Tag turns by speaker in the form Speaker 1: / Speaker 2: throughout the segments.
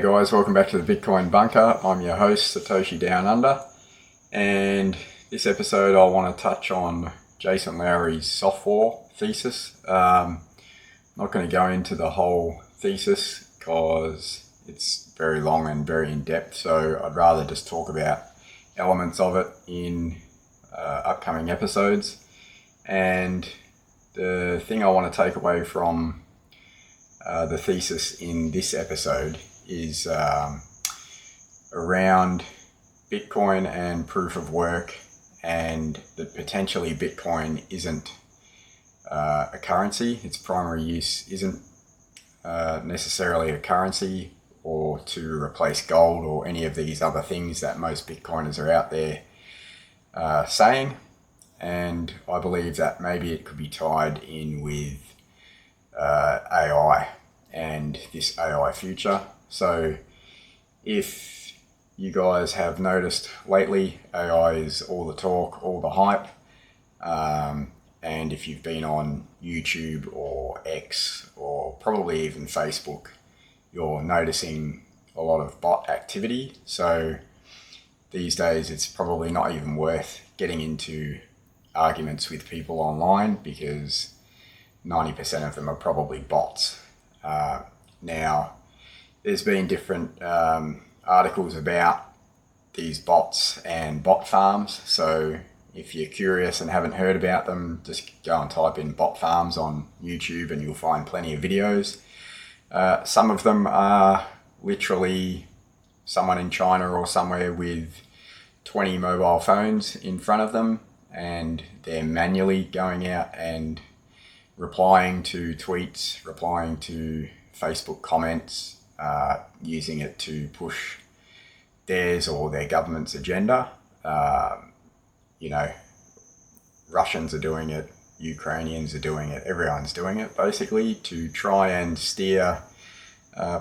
Speaker 1: guys, welcome back to the Bitcoin Bunker. I'm your host, Satoshi Down Under, and this episode I want to touch on Jason Lowery's software thesis. I'm not going to go into the whole thesis because it's very long and very in-depth, so I'd rather just talk about elements of it in upcoming episodes. And the thing I want to take away from the thesis in this episode is around Bitcoin and proof of work, and that potentially Bitcoin isn't a currency. Its primary use isn't necessarily a currency or to replace gold or any of these other things that most Bitcoiners are out there saying. And I believe that maybe it could be tied in with AI and this AI future. So if you guys have noticed lately, AI is all the talk, all the hype. And if you've been on YouTube or X or probably even Facebook, you're noticing a lot of bot activity. So these days it's probably not even worth getting into arguments with people online because 90% of them are probably bots. Now, there's been different articles about these bots and bot farms. So if you're curious and haven't heard about them, just go and type in bot farms on YouTube and you'll find plenty of videos. Some of them are literally someone in China or somewhere with 20 mobile phones in front of them, and they're manually going out and replying to tweets, replying to Facebook comments, using it to push theirs or their government's agenda. Russians are doing it, Ukrainians are doing it, everyone's doing it basically to try and steer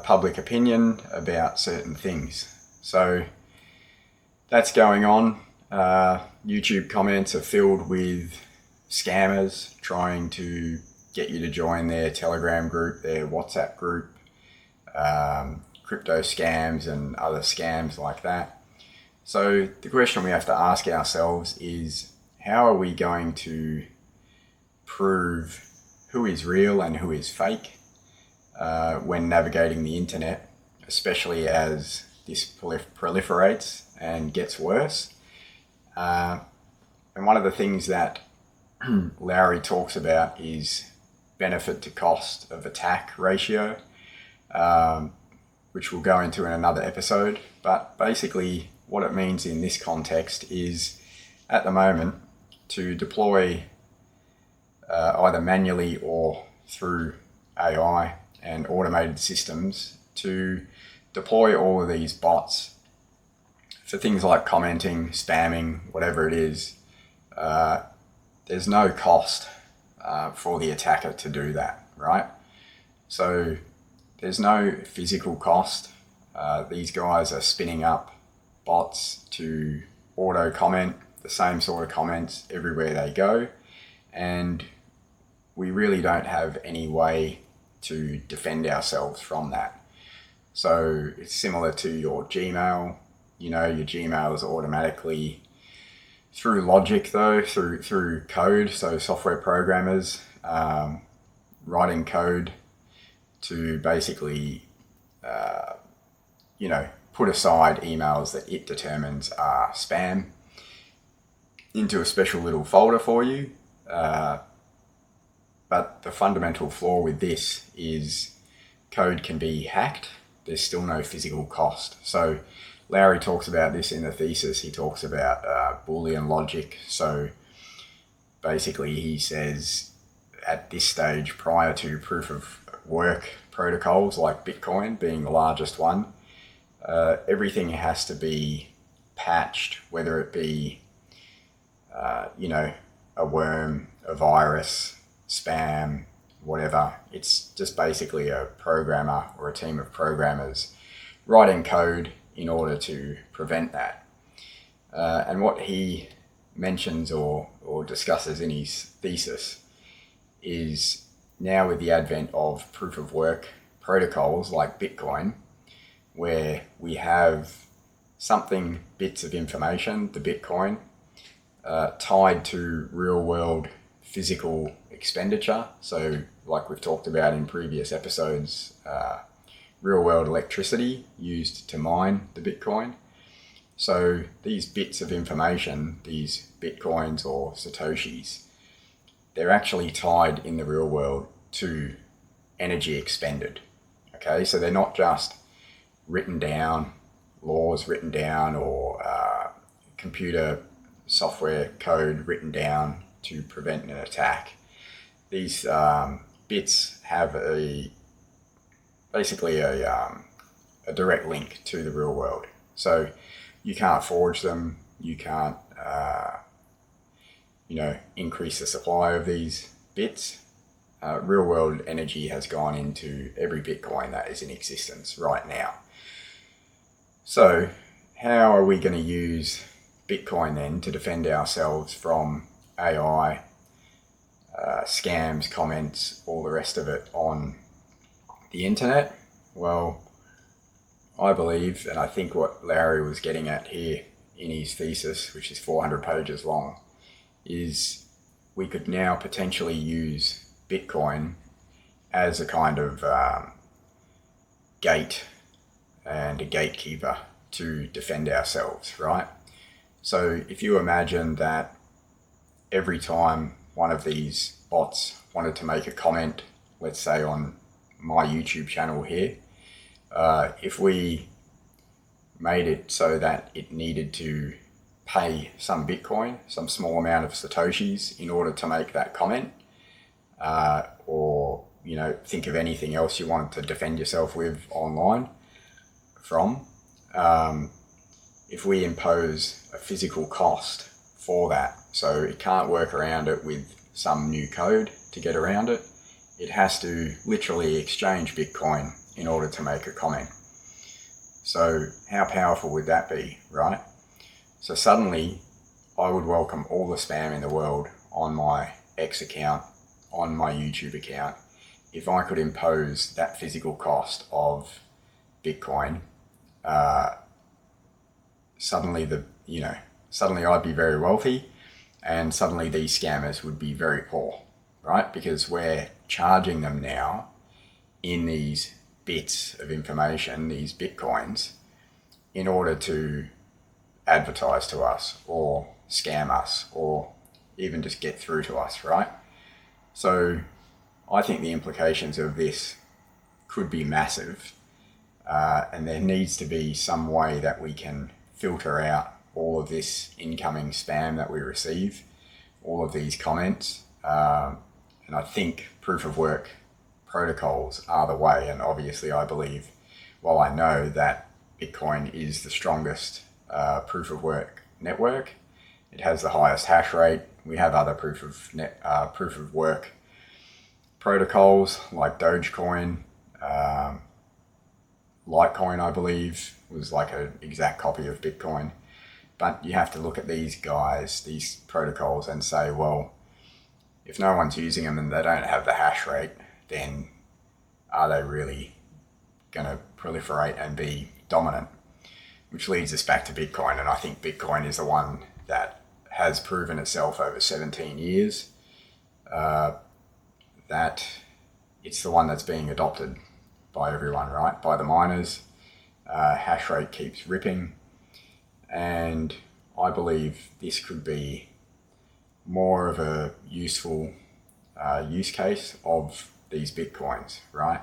Speaker 1: public opinion about certain things. So that's going on. YouTube comments are filled with scammers trying to get you to join their Telegram group, their WhatsApp group, crypto scams and other scams like that. So the question we have to ask ourselves is, how are we going to prove who is real and who is fake when navigating the internet, especially as this proliferates and gets worse? And one of the things that Lowery talks about is benefit to cost of attack ratio, which we'll go into in another episode. But basically what it means in this context is, at the moment, to deploy either manually or through AI and automated systems to deploy all of these bots for things like commenting, spamming, whatever it is, there's no cost for the attacker to do that, right? So there's no physical cost. These guys are spinning up bots to auto comment the same sort of comments everywhere they go, and we really don't have any way to defend ourselves from that. So it's similar to your Gmail. Your Gmail is automatically through logic though, through code. So software programmers writing code to basically, put aside emails that it determines are spam into a special little folder for you. But the fundamental flaw with this is code can be hacked. There's still no physical cost. So Lowery talks about this in the thesis. He talks about Boolean logic. So basically he says at this stage, prior to proof of work protocols like Bitcoin being the largest one, everything has to be patched, whether it be a worm, a virus, spam, whatever. It's just basically a programmer or a team of programmers writing code in order to prevent that. And what he mentions or discusses in his thesis is, now with the advent of proof of work protocols like Bitcoin, where we have bits of information, the Bitcoin, tied to real world physical expenditure. So like we've talked about in previous episodes, real world electricity used to mine the Bitcoin. So these bits of information, these Bitcoins or Satoshis, they're actually tied in the real world to energy expended. Okay, so they're not just written down, laws written down, or computer software code written down to prevent an attack. These bits have basically a direct link to the real world. So you can't forge them, you can't increase the supply of these bits. Real world energy has gone into every Bitcoin that is in existence right now. So how are we going to use Bitcoin then to defend ourselves from AI, scams, comments, all the rest of it on the internet? Well, I believe, and I think what Larry was getting at here in his thesis, which is 400 pages long, is we could now potentially use Bitcoin as a kind of gate and a gatekeeper to defend ourselves, right? So if you imagine that every time one of these bots wanted to make a comment, let's say on my YouTube channel here, if we made it so that it needed to pay some Bitcoin, some small amount of Satoshis in order to make that comment, or think of anything else you wanted to defend yourself with online from, if we impose a physical cost for that, so it can't work around it with some new code to get around it, it has to literally exchange Bitcoin in order to make a comment. So how powerful would that be, right? So suddenly I would welcome all the spam in the world on my X account, on my YouTube account, if I could impose that physical cost of Bitcoin. Suddenly I'd be very wealthy, and suddenly these scammers would be very poor, right? Because we're charging them now in these bits of information, these Bitcoins, in order to advertise to us or scam us or even just get through to us, right? So I think the implications of this could be massive, and there needs to be some way that we can filter out all of this incoming spam that we receive, all of these comments, and I think proof of work protocols are the way. And obviously I believe, well, I know that Bitcoin is the strongest proof of work network. It has the highest hash rate. We have other proof of work protocols like Dogecoin, Litecoin, I believe, was like an exact copy of Bitcoin. But you have to look at these guys, these protocols, and say, well, if no one's using them and they don't have the hash rate, then are they really going to proliferate and be dominant? Which leads us back to Bitcoin. And I think Bitcoin is the one that has proven itself over 17 years, that it's the one that's being adopted by everyone, right? By the miners. Hash rate keeps ripping. And I believe this could be more of a useful use case of these Bitcoins, right?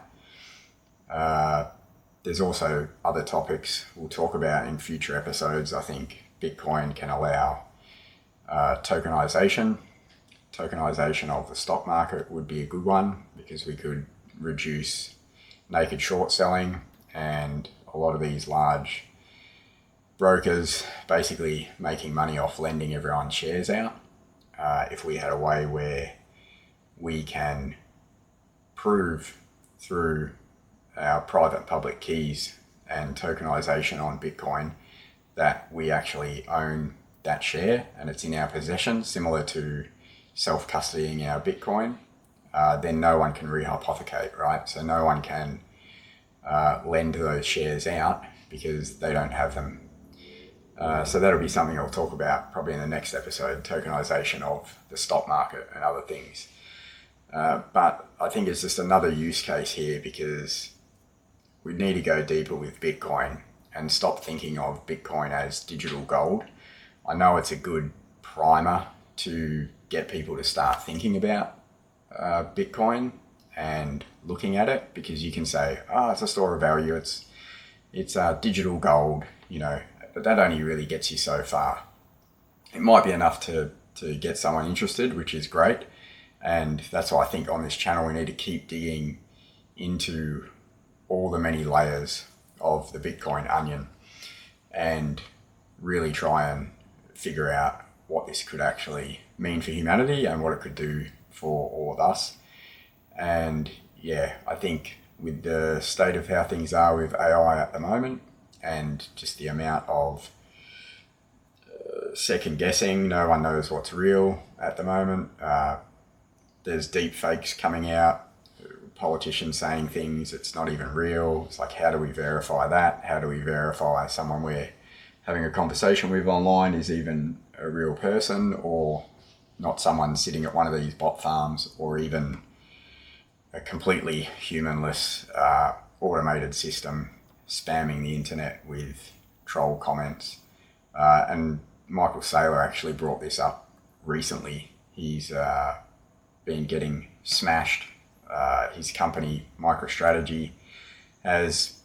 Speaker 1: There's also other topics we'll talk about in future episodes. I think Bitcoin can allow tokenization. Tokenization of the stock market would be a good one, because we could reduce naked short selling and a lot of these large brokers basically making money off lending everyone's shares out. If we had a way where we can prove through our private public keys and tokenization on Bitcoin that we actually own that share and it's in our possession, similar to self-custodying our Bitcoin, then no one can rehypothecate, right? So no one can lend those shares out because they don't have them. So that'll be something I'll talk about probably in the next episode, tokenization of the stock market and other things. But I think it's just another use case here because we need to go deeper with Bitcoin and stop thinking of Bitcoin as digital gold. I know it's a good primer to get people to start thinking about Bitcoin and looking at it, because you can say, it's a store of value, it's digital gold, but that only really gets you so far. It might be enough to get someone interested, which is great. And that's why I think on this channel we need to keep digging into all the many layers of the Bitcoin onion and really try and figure out what this could actually mean for humanity and what it could do for all of us. And yeah, I think with the state of how things are with AI at the moment and just the amount of second guessing, no one knows what's real at the moment. There's deep fakes coming out, politicians saying things it's not even real. It's like, how do we verify that? How do we verify someone we're having a conversation with online is even a real person, or not someone sitting at one of these bot farms, or even a completely humanless automated system spamming the internet with troll comments. And Michael Saylor actually brought this up recently. He's been getting smashed. His company, MicroStrategy, has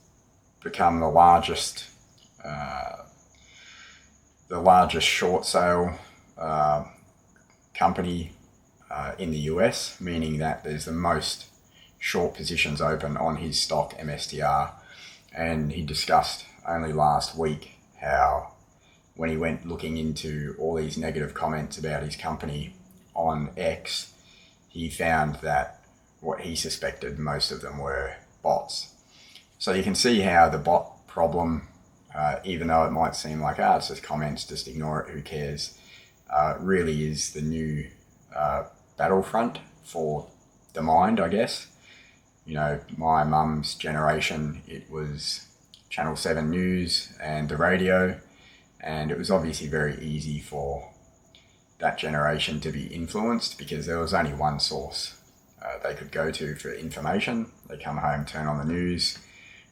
Speaker 1: become the largest short sale company in the US, meaning that there's the most short positions open on his stock MSTR. And he discussed only last week how when he went looking into all these negative comments about his company on X, he found that what he suspected, most of them were bots. So you can see how the bot problem, even though it might seem like, it's just comments, just ignore it, who cares, really is the new battlefront for the mind, I guess. My mum's generation, it was Channel 7 News and the radio, and it was obviously very easy for that generation to be influenced because there was only one source they could go to for information. They come home, turn on the news,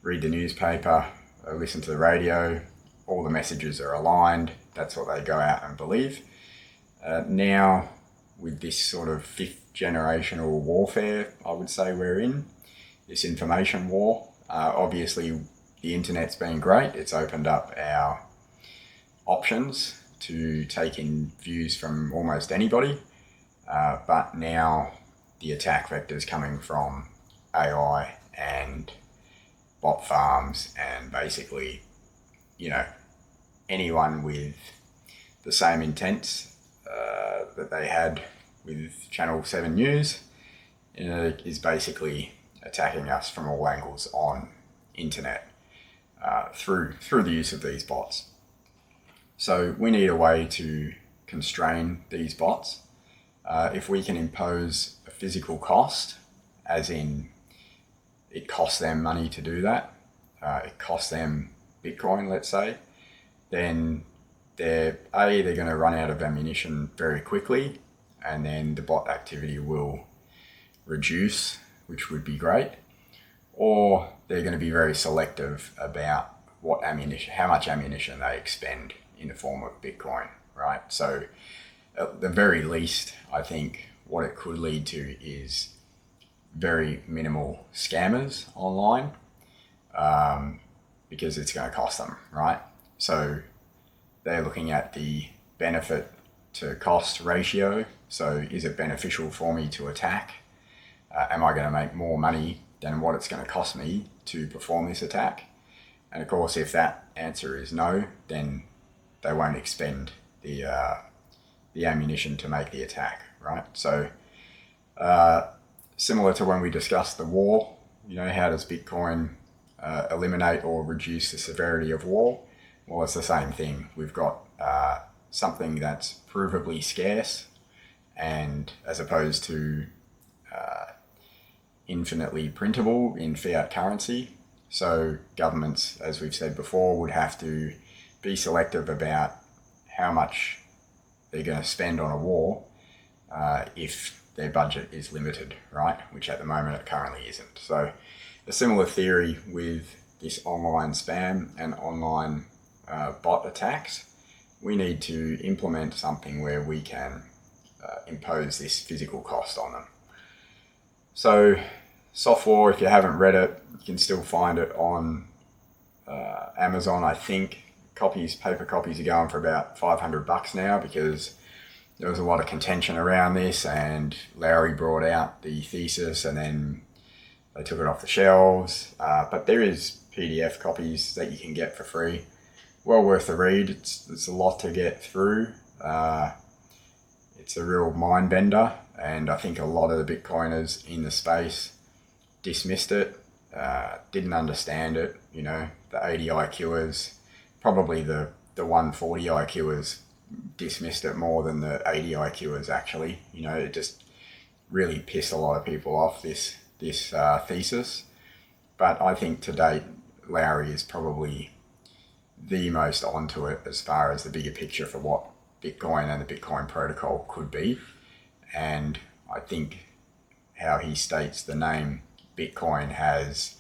Speaker 1: read the newspaper, listen to the radio, all the messages are aligned, that's what they go out and believe. Now, with this sort of fifth generational warfare, I would say we're in, this information war, obviously the internet's been great. It's opened up our options to take in views from almost anybody, but now the attack vectors coming from AI and bot farms and basically, anyone with the same intents that they had with Channel 7 News is basically attacking us from all angles on internet through the use of these bots. So we need a way to constrain these bots. If we can impose a physical cost, as in it costs them money to do that, it costs them Bitcoin, let's say, then they're going to run out of ammunition very quickly, and then the bot activity will reduce, which would be great, or they're going to be very selective about how much ammunition they expend in the form of Bitcoin, right? So at the very least, I think what it could lead to is very minimal scammers online, because it's going to cost them, right? So they're looking at the benefit to cost ratio. So is it beneficial for me to attack? Am I going to make more money than what it's going to cost me to perform this attack? And of course, if that answer is no, then they won't expend the ammunition to make the attack, right? So similar to when we discussed the war, how does Bitcoin eliminate or reduce the severity of war? Well, it's the same thing. We've got something that's provably scarce, and as opposed to infinitely printable in fiat currency. So governments, as we've said before, would have to be selective about how much they're going to spend on a war if their budget is limited, right? Which at the moment it currently isn't. So a similar theory with this online spam and online bot attacks. We need to implement something where we can impose this physical cost on them. So Soft War, if you haven't read it, you can still find it on Amazon, I think. Paper copies are going for about $500 now, because there was a lot of contention around this, and Lowry brought out the thesis and then they took it off the shelves. But there is PDF copies that you can get for free. Well worth the read. It's a lot to get through. It's a real mind bender, and I think a lot of the Bitcoiners in the space dismissed it, didn't understand it. You know, the 80 IQers, probably the 140 IQers dismissed it more than the 80 IQers actually. You know, it just really pissed a lot of people off, this thesis. But I think to date, Lowry is probably the most onto it as far as the bigger picture for what Bitcoin and the Bitcoin protocol could be. And I think how he states the name Bitcoin has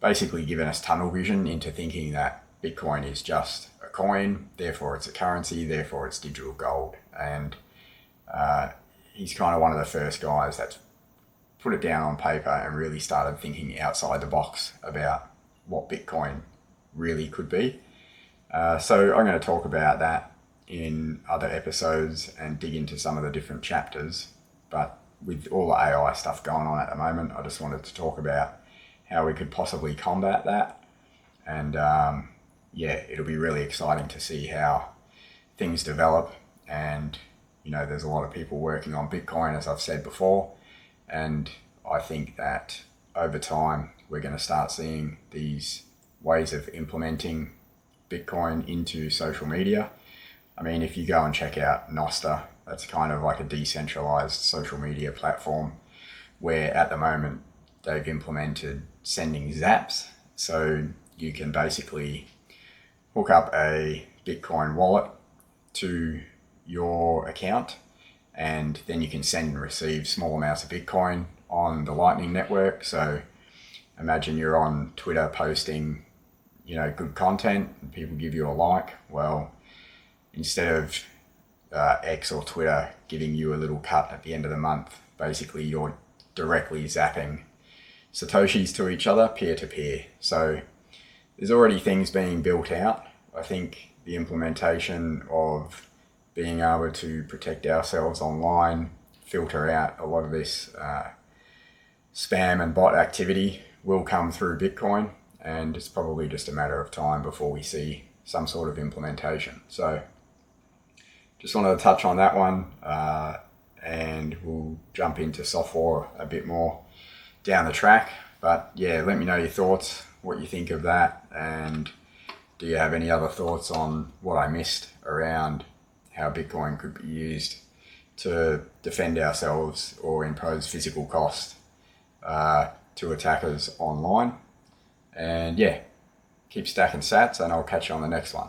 Speaker 1: basically given us tunnel vision into thinking that Bitcoin is just a coin, therefore it's a currency, therefore it's digital gold. And he's kind of one of the first guys that's put it down on paper and really started thinking outside the box about what Bitcoin really could be. So I'm going to talk about that in other episodes and dig into some of the different chapters. But with all the AI stuff going on at the moment, I just wanted to talk about how we could possibly combat that. And it'll be really exciting to see how things develop. And, you know, there's a lot of people working on Bitcoin, as I've said before. And I think that over time, we're going to start seeing these ways of implementing Bitcoin into social media. I mean, if you go and check out Nostr, that's kind of like a decentralized social media platform where at the moment they've implemented sending zaps. So you can basically hook up a Bitcoin wallet to your account, and then you can send and receive small amounts of Bitcoin on the Lightning Network. So imagine you're on Twitter posting, you know, good content and people give you a like. Well, instead of X or Twitter giving you a little cut at the end of the month, basically you're directly zapping Satoshis to each other peer to peer. So there's already things being built out. I think the implementation of being able to protect ourselves online, filter out a lot of this spam and bot activity will come through Bitcoin, and it's probably just a matter of time before we see some sort of implementation. So just wanted to touch on that one, and we'll jump into Soft War a bit more down the track. But yeah, let me know your thoughts, what you think of that, and do you have any other thoughts on what I missed around how Bitcoin could be used to defend ourselves or impose physical cost to attackers online. And yeah, keep stacking sats, and I'll catch you on the next one.